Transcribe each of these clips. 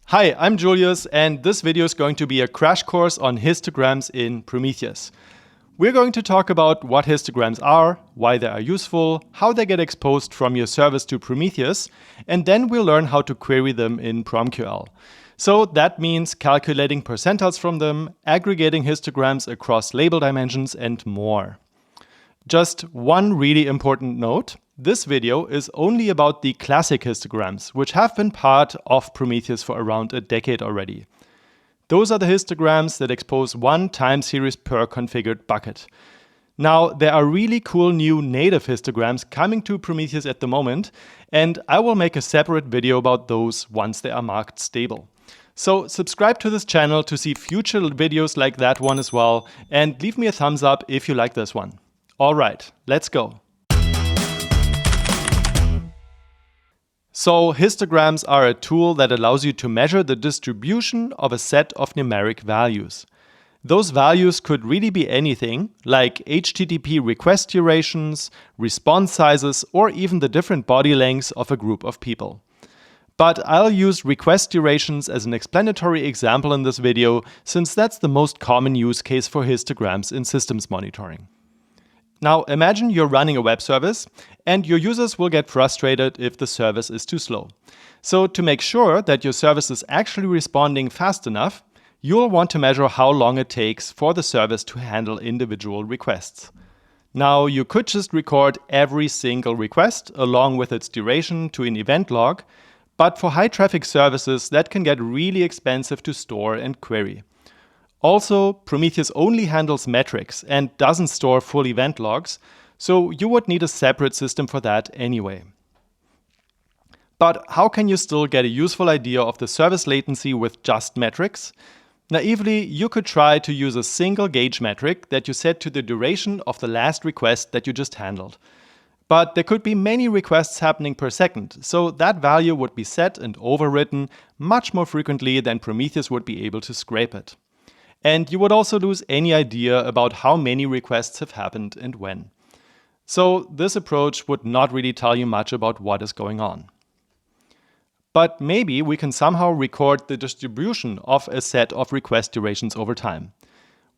Hi, I'm Julius, and this video is going to be a crash course on histograms in Prometheus. We're going to talk about what histograms are, why they are useful, how they get exposed from your service to Prometheus, and then we'll learn how to query them in PromQL. So that means calculating percentiles from them, aggregating histograms across label dimensions, and more. Just one really important note. This video is only about the classic histograms, which have been part of Prometheus for around a decade already. Those are the histograms that expose one time series per configured bucket. Now, there are really cool new native histograms coming to Prometheus at the moment, and I will make a separate video about those once they are marked stable. So subscribe to this channel to see future videos like that one as well, and leave me a thumbs up if you like this one. All right, let's go. So histograms are a tool that allows you to measure the distribution of a set of numeric values. Those values could really be anything, like HTTP request durations, response sizes, or even the different body lengths of a group of people. But I'll use request durations as an explanatory example in this video, since that's the most common use case for histograms in systems monitoring. Now imagine you're running a web service and your users will get frustrated if the service is too slow. So to make sure that your service is actually responding fast enough, you'll want to measure how long it takes for the service to handle individual requests. Now you could just record every single request along with its duration to an event log, but for high traffic services that can get really expensive to store and query. Also, Prometheus only handles metrics and doesn't store full event logs, so you would need a separate system for that anyway. But how can you still get a useful idea of the service latency with just metrics? Naively, you could try to use a single gauge metric that you set to the duration of the last request that you just handled. But there could be many requests happening per second, so that value would be set and overwritten much more frequently than Prometheus would be able to scrape it. And you would also lose any idea about how many requests have happened and when. So this approach would not really tell you much about what is going on. But maybe we can somehow record the distribution of a set of request durations over time.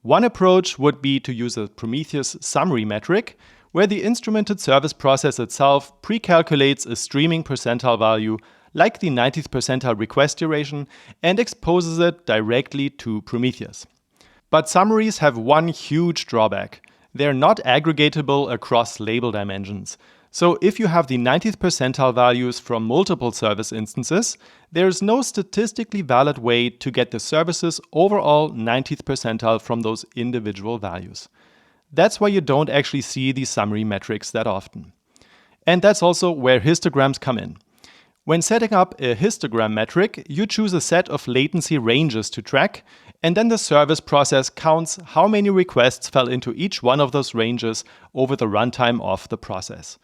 One approach would be to use a Prometheus summary metric, where the instrumented service process itself pre-calculates a streaming percentile value like the 90th percentile request duration, and exposes it directly to Prometheus. But summaries have one huge drawback. They're not aggregatable across label dimensions. So if you have the 90th percentile values from multiple service instances, there's no statistically valid way to get the service's overall 90th percentile from those individual values. That's why you don't actually see these summary metrics that often. And that's also where histograms come in. When setting up a histogram metric, you choose a set of latency ranges to track, and then the service process counts how many requests fell into each one of those ranges over the runtime of the process.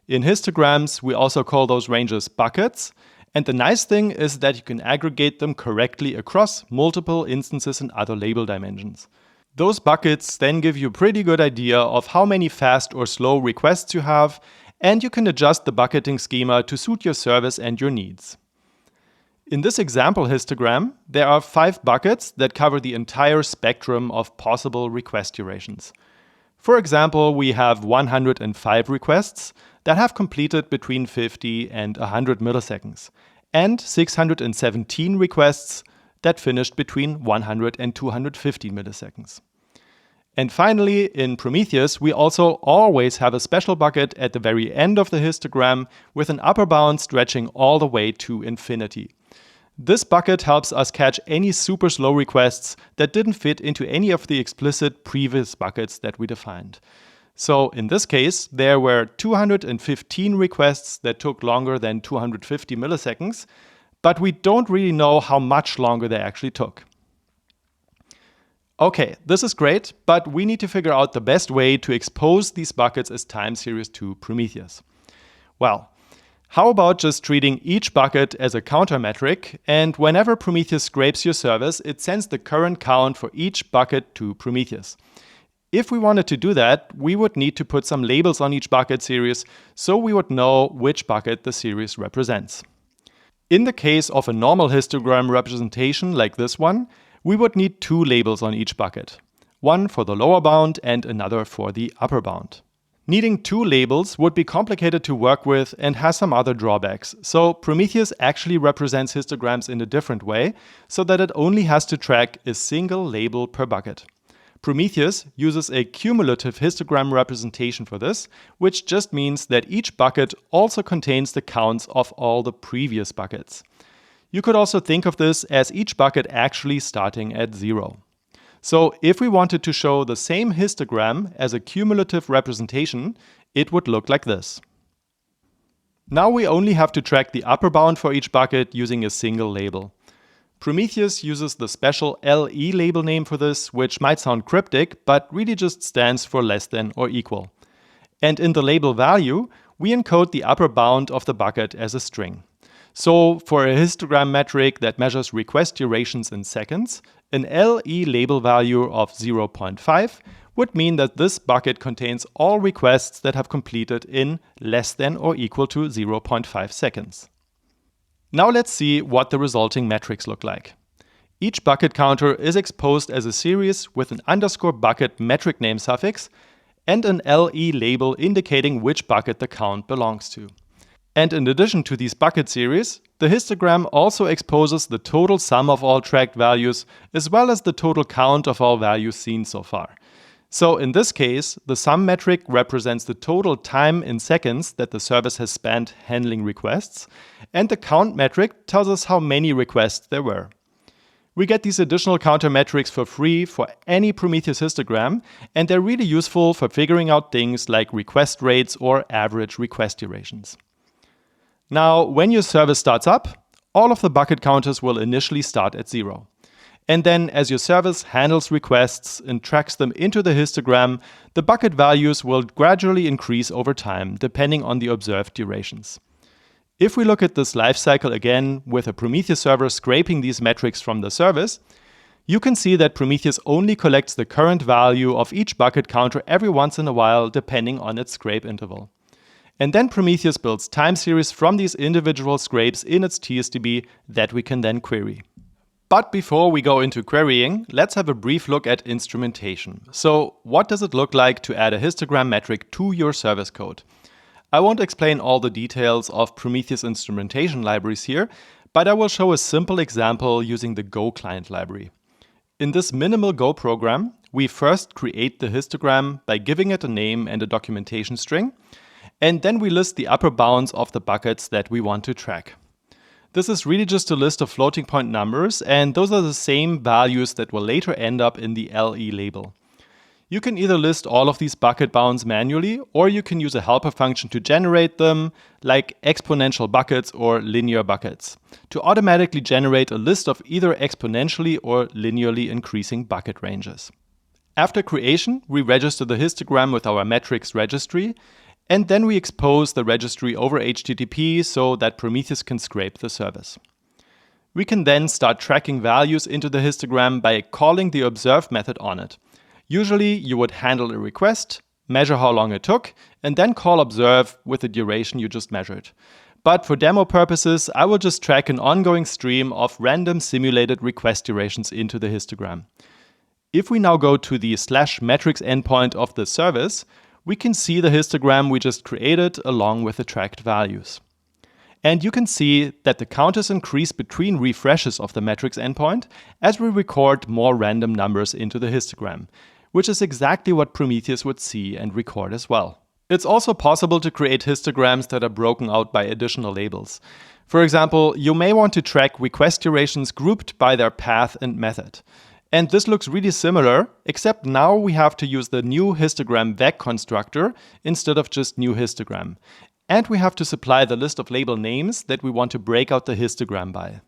In histograms, we also call those ranges buckets, and the nice thing is that you can aggregate them correctly across multiple instances and other label dimensions. Those buckets then give you a pretty good idea of how many fast or slow requests you have, and you can adjust the bucketing schema to suit your service and your needs. In this example histogram, there are 5 buckets that cover the entire spectrum of possible request durations. For example, we have 105 requests that have completed between 50 and 100 milliseconds, and 617 requests that finished between 100 and 250 milliseconds. And finally, in Prometheus, we also always have a special bucket at the very end of the histogram with an upper bound stretching all the way to infinity. This bucket helps us catch any super slow requests that didn't fit into any of the explicit previous buckets that we defined. So in this case, there were 215 requests that took longer than 250 milliseconds, but we don't really know how much longer they actually took. Okay, this is great, but we need to figure out the best way to expose these buckets as time series to Prometheus. Well, how about just treating each bucket as a counter metric, and whenever Prometheus scrapes your service, it sends the current count for each bucket to Prometheus. If we wanted to do that, we would need to put some labels on each bucket series, so we would know which bucket the series represents. In the case of a normal histogram representation like this one, we would need two labels on each bucket, one for the lower bound and another for the upper bound. Needing two labels would be complicated to work with and has some other drawbacks, so Prometheus actually represents histograms in a different way, so that it only has to track a single label per bucket. Prometheus uses a cumulative histogram representation for this, which just means that each bucket also contains the counts of all the previous buckets. You could also think of this as each bucket actually starting at 0. So if we wanted to show the same histogram as a cumulative representation, it would look like this. Now we only have to track the upper bound for each bucket using a single label. Prometheus uses the special LE label name for this, which might sound cryptic, but really just stands for less than or equal. And in the label value, we encode the upper bound of the bucket as a string. So for a histogram metric that measures request durations in seconds, an LE label value of 0.5 would mean that this bucket contains all requests that have completed in less than or equal to 0.5 seconds. Now let's see what the resulting metrics look like. Each bucket counter is exposed as a series with an _bucket metric name suffix and an LE label indicating which bucket the count belongs to. And in addition to these bucket series, the histogram also exposes the total sum of all tracked values as well as the total count of all values seen so far. So in this case, the sum metric represents the total time in seconds that the service has spent handling requests, and the count metric tells us how many requests there were. We get these additional counter metrics for free for any Prometheus histogram, and they're really useful for figuring out things like request rates or average request durations. Now, when your service starts up, all of the bucket counters will initially start at 0. And then as your service handles requests and tracks them into the histogram, the bucket values will gradually increase over time, depending on the observed durations. If we look at this lifecycle again with a Prometheus server scraping these metrics from the service, you can see that Prometheus only collects the current value of each bucket counter every once in a while, depending on its scrape interval. And then Prometheus builds time series from these individual scrapes in its TSDB that we can then query. But before we go into querying, let's have a brief look at instrumentation. So what does it look like to add a histogram metric to your service code? I won't explain all the details of Prometheus instrumentation libraries here, but I will show a simple example using the Go client library. In this minimal Go program, we first create the histogram by giving it a name and a documentation string, and then we list the upper bounds of the buckets that we want to track. This is really just a list of floating point numbers, and those are the same values that will later end up in the LE label. You can either list all of these bucket bounds manually, or you can use a helper function to generate them, like exponential buckets or linear buckets, to automatically generate a list of either exponentially or linearly increasing bucket ranges. After creation, we register the histogram with our metrics registry, and then we expose the registry over HTTP so that Prometheus can scrape the service. We can then start tracking values into the histogram by calling the observe method on it. Usually you would handle a request, measure how long it took, and then call observe with the duration you just measured. But for demo purposes, I will just track an ongoing stream of random simulated request durations into the histogram. If we now go to the /metrics endpoint of the service, we can see the histogram we just created along with the tracked values. And you can see that the counters increase between refreshes of the metrics endpoint as we record more random numbers into the histogram, which is exactly what Prometheus would see and record as well. It's also possible to create histograms that are broken out by additional labels. For example, you may want to track request durations grouped by their path and method. And this looks really similar, except now we have to use the new histogram vec constructor instead of just new histogram. And we have to supply the list of label names that we want to break out the histogram by.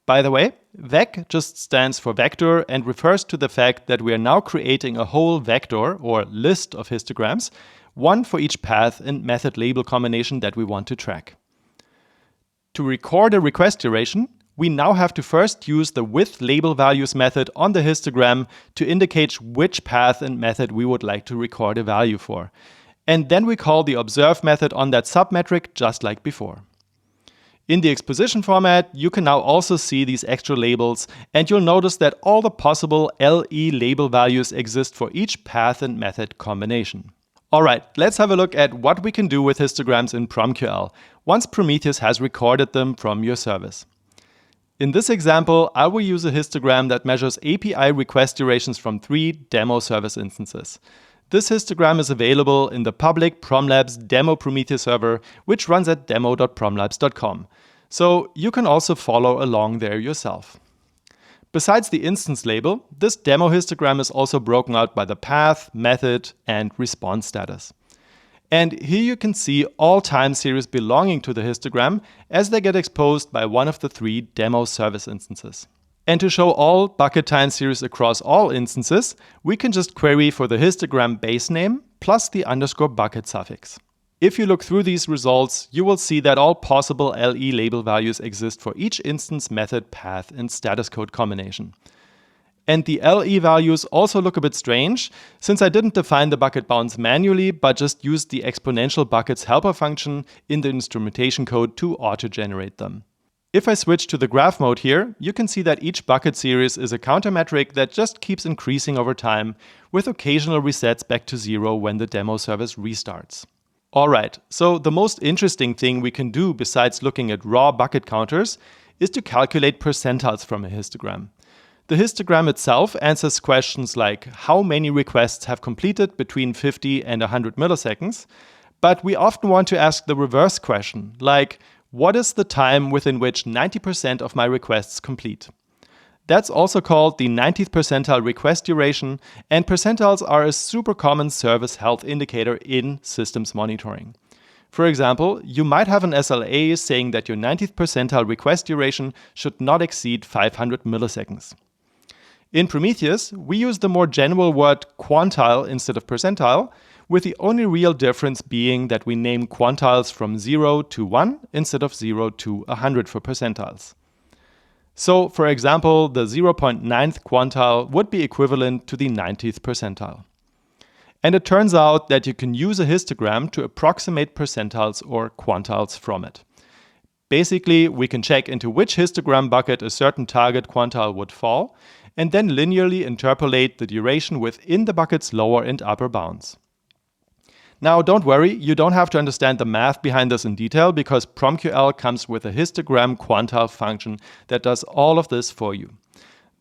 By the way, vec just stands for vector and refers to the fact that we are now creating a whole vector or list of histograms, one for each path and method label combination that we want to track. To record a request duration, we now have to first use the with label values method on the histogram to indicate which path and method we would like to record a value for. And then we call the observe method on that submetric just like before. In the exposition format, you can now also see these extra labels, and you'll notice that all the possible LE label values exist for each path and method combination. Alright, let's have a look at what we can do with histograms in PromQL once Prometheus has recorded them from your service. In this example, I will use a histogram that measures API request durations from 3 demo service instances. This histogram is available in the public PromLabs demo Prometheus server, which runs at demo.promlabs.com. So you can also follow along there yourself. Besides the instance label, this demo histogram is also broken out by the path, method, and response status. And here you can see all time series belonging to the histogram as they get exposed by one of the 3 demo service instances. And to show all bucket time series across all instances, we can just query for the histogram base name plus the _bucket suffix. If you look through these results, you will see that all possible LE label values exist for each instance, method, path, and status code combination. And the LE values also look a bit strange, since I didn't define the bucket bounds manually, but just used the exponential buckets helper function in the instrumentation code to auto-generate them. If I switch to the graph mode here, you can see that each bucket series is a counter metric that just keeps increasing over time, with occasional resets back to 0 when the demo service restarts. Alright, so the most interesting thing we can do besides looking at raw bucket counters is to calculate percentiles from a histogram. The histogram itself answers questions like how many requests have completed between 50 and 100 milliseconds, but we often want to ask the reverse question, like what is the time within which 90% of my requests complete? That's also called the 90th percentile request duration, and percentiles are a super common service health indicator in systems monitoring. For example, you might have an SLA saying that your 90th percentile request duration should not exceed 500 milliseconds. In Prometheus, we use the more general word quantile instead of percentile, with the only real difference being that we name quantiles from 0 to 1 instead of 0 to 100 for percentiles. So, for example, the 0.9th quantile would be equivalent to the 90th percentile. And it turns out that you can use a histogram to approximate percentiles or quantiles from it. Basically, we can check into which histogram bucket a certain target quantile would fall, and then linearly interpolate the duration within the bucket's lower and upper bounds. Now, don't worry, you don't have to understand the math behind this in detail, because PromQL comes with a histogram quantile function that does all of this for you.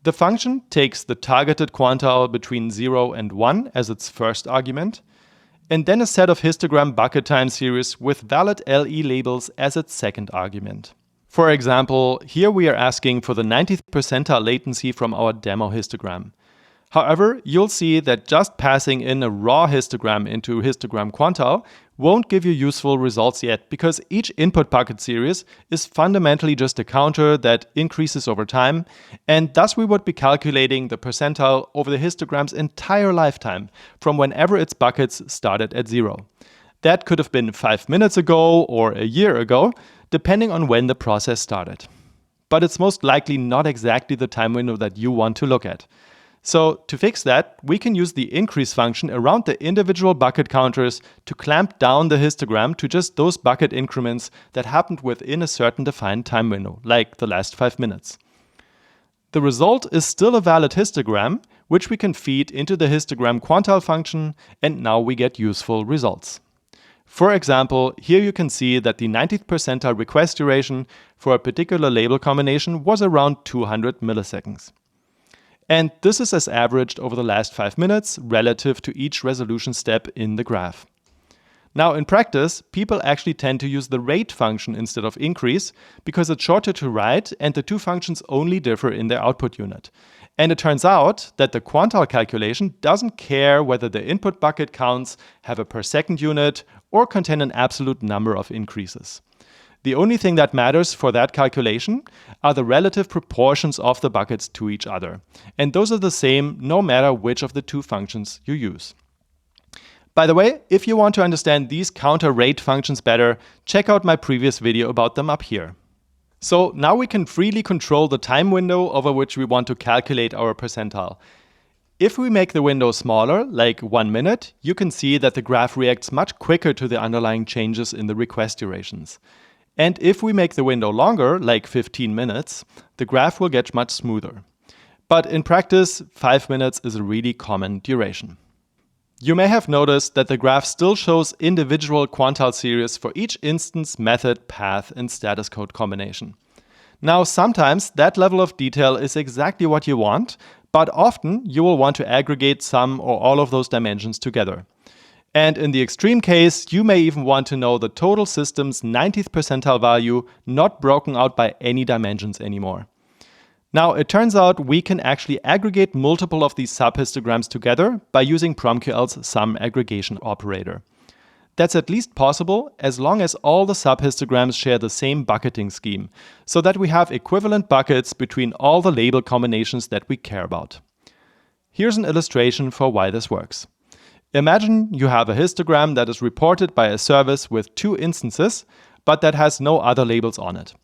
The function takes the targeted quantile between 0 and 1 as its first argument, and then a set of histogram bucket time series with valid LE labels as its second argument. For example, here we are asking for the 90th percentile latency from our demo histogram. However, you'll see that just passing in a raw histogram into histogram quantile won't give you useful results yet, because each input bucket series is fundamentally just a counter that increases over time, and thus we would be calculating the percentile over the histogram's entire lifetime, from whenever its buckets started at 0. That could have been 5 minutes ago or a year ago, depending on when the process started. But it's most likely not exactly the time window that you want to look at. So to fix that, we can use the increase function around the individual bucket counters to clamp down the histogram to just those bucket increments that happened within a certain defined time window, like the last 5 minutes. The result is still a valid histogram, which we can feed into the histogram quantile function, and now we get useful results. For example, here you can see that the 90th percentile request duration for a particular label combination was around 200 milliseconds. And this is as averaged over the last 5 minutes relative to each resolution step in the graph. Now, in practice, people actually tend to use the rate function instead of increase, because it's shorter to write and the two functions only differ in their output unit. And it turns out that the quantile calculation doesn't care whether the input bucket counts have a per second unit or contain an absolute number of increases. The only thing that matters for that calculation are the relative proportions of the buckets to each other. And those are the same no matter which of the two functions you use. By the way, if you want to understand these counter rate functions better, check out my previous video about them up here. So now we can freely control the time window over which we want to calculate our percentile. If we make the window smaller, like 1 minute, you can see that the graph reacts much quicker to the underlying changes in the request durations. And if we make the window longer, like 15 minutes, the graph will get much smoother. But in practice, 5 minutes is a really common duration. You may have noticed that the graph still shows individual quantile series for each instance, method, path, and status code combination. Now, sometimes that level of detail is exactly what you want, but often you will want to aggregate some or all of those dimensions together. And in the extreme case, you may even want to know the total system's 90th percentile value, not broken out by any dimensions anymore. Now, it turns out we can actually aggregate multiple of these subhistograms together by using PromQL's sum aggregation operator. That's at least possible as long as all the subhistograms share the same bucketing scheme, so that we have equivalent buckets between all the label combinations that we care about. Here's an illustration for why this works. Imagine you have a histogram that is reported by a service with 2 instances, but that has no other labels on it.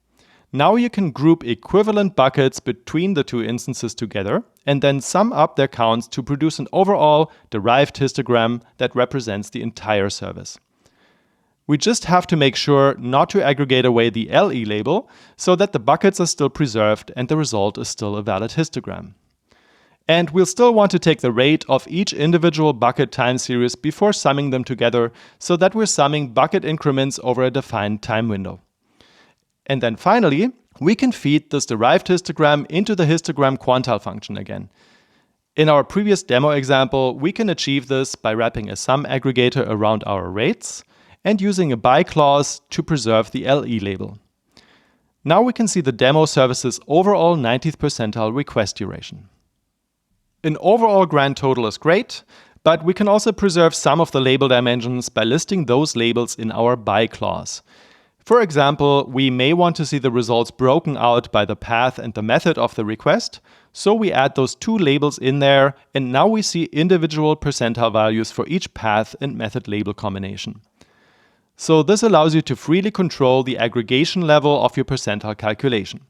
Now you can group equivalent buckets between the 2 instances together and then sum up their counts to produce an overall derived histogram that represents the entire service. We just have to make sure not to aggregate away the LE label so that the buckets are still preserved and the result is still a valid histogram. And we'll still want to take the rate of each individual bucket time series before summing them together so that we're summing bucket increments over a defined time window. And then finally, we can feed this derived histogram into the histogram quantile function again. In our previous demo example, we can achieve this by wrapping a sum aggregator around our rates and using a by clause to preserve the LE label. Now we can see the demo service's overall 90th percentile request duration. An overall grand total is great, but we can also preserve some of the label dimensions by listing those labels in our by clause. For example, we may want to see the results broken out by the path and the method of the request, so we add those 2 labels in there, and now we see individual percentile values for each path and method label combination. So this allows you to freely control the aggregation level of your percentile calculation.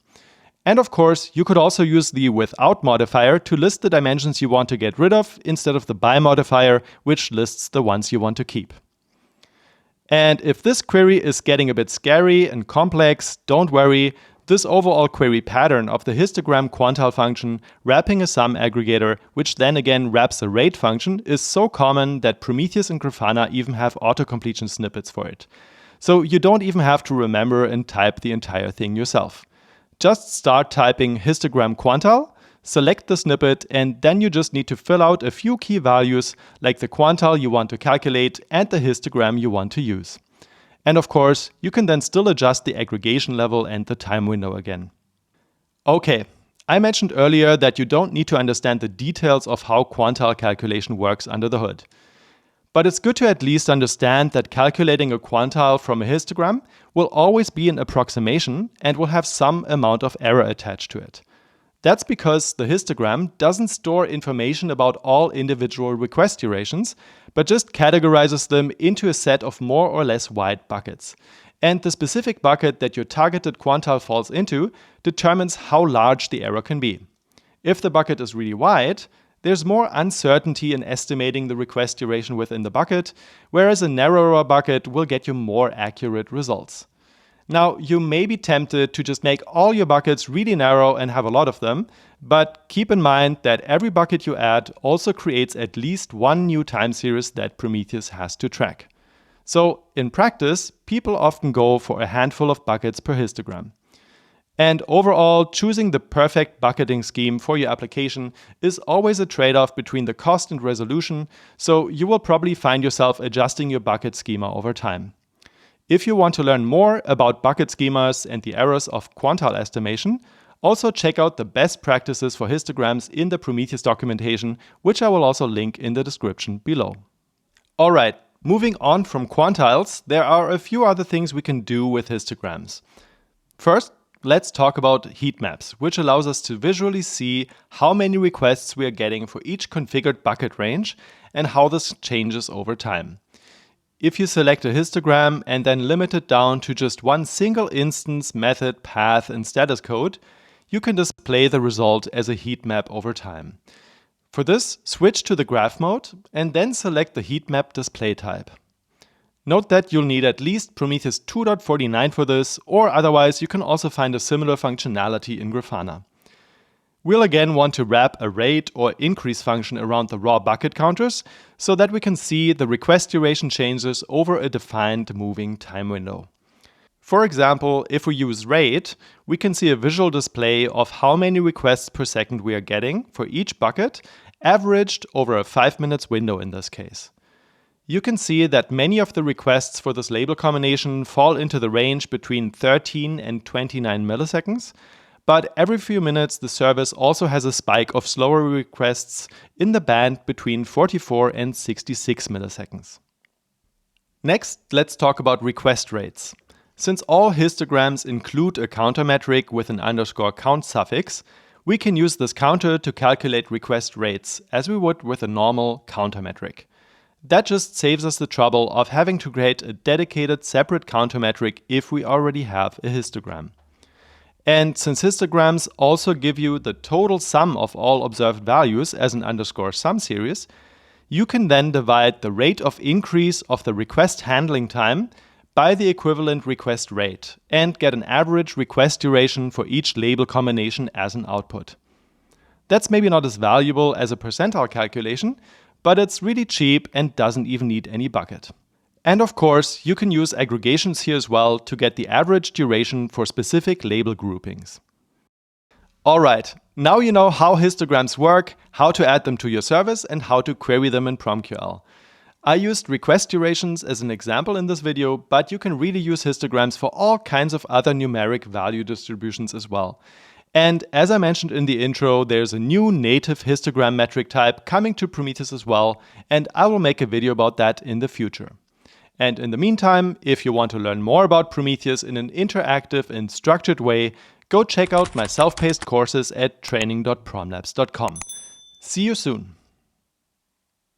And of course, you could also use the without modifier to list the dimensions you want to get rid of instead of the by modifier, which lists the ones you want to keep. And if this query is getting a bit scary and complex, don't worry. This overall query pattern of the histogram quantile function wrapping a sum aggregator, which then again wraps a rate function, is so common that Prometheus and Grafana even have autocompletion snippets for it. So you don't even have to remember and type the entire thing yourself. Just start typing histogram quantile, select the snippet, and then you just need to fill out a few key values like the quantile you want to calculate and the histogram you want to use. And of course, you can then still adjust the aggregation level and the time window again. Okay, I mentioned earlier that you don't need to understand the details of how quantile calculation works under the hood. But it's good to at least understand that calculating a quantile from a histogram will always be an approximation and will have some amount of error attached to it. That's because the histogram doesn't store information about all individual request durations, but just categorizes them into a set of more or less wide buckets. And the specific bucket that your targeted quantile falls into determines how large the error can be. If the bucket is really wide, there's more uncertainty in estimating the request duration within the bucket, whereas a narrower bucket will get you more accurate results. Now, you may be tempted to just make all your buckets really narrow and have a lot of them, but keep in mind that every bucket you add also creates at least one new time series that Prometheus has to track. So, in practice, people often go for a handful of buckets per histogram. And overall, choosing the perfect bucketing scheme for your application is always a trade-off between the cost and resolution, so you will probably find yourself adjusting your bucket schema over time. If you want to learn more about bucket schemas and the errors of quantile estimation, also check out the best practices for histograms in the Prometheus documentation, which I will also link in the description below. Alright, moving on from quantiles, there are a few other things we can do with histograms. First, let's talk about heatmaps, which allows us to visually see how many requests we are getting for each configured bucket range and how this changes over time. If you select a histogram and then limit it down to just one single instance, method, path, and status code, you can display the result as a heat map over time. For this, switch to the graph mode and then select the heat map display type. Note that you'll need at least Prometheus 2.49 for this, or otherwise you can also find a similar functionality in Grafana. We'll again want to wrap a rate or increase function around the raw bucket counters so that we can see the request duration changes over a defined moving time window. For example, if we use rate, we can see a visual display of how many requests per second we are getting for each bucket, averaged over a 5 minutes window in this case. You can see that many of the requests for this label combination fall into the range between 13 and 29 milliseconds, but every few minutes the service also has a spike of slower requests in the band between 44 and 66 milliseconds. Next, let's talk about request rates. Since all histograms include a counter metric with an _count suffix, we can use this counter to calculate request rates as we would with a normal counter metric. That just saves us the trouble of having to create a dedicated separate counter metric if we already have a histogram. And since histograms also give you the total sum of all observed values as an _sum series, you can then divide the rate of increase of the request handling time by the equivalent request rate and get an average request duration for each label combination as an output. That's maybe not as valuable as a percentile calculation, but it's really cheap and doesn't even need any bucket. And of course, you can use aggregations here as well to get the average duration for specific label groupings. Alright, now you know how histograms work, how to add them to your service, and how to query them in PromQL. I used request durations as an example in this video, but you can really use histograms for all kinds of other numeric value distributions as well. And as I mentioned in the intro, there's a new native histogram metric type coming to Prometheus as well, and I will make a video about that in the future. And in the meantime, if you want to learn more about Prometheus in an interactive and structured way, go check out my self-paced courses at training.promlabs.com. See you soon!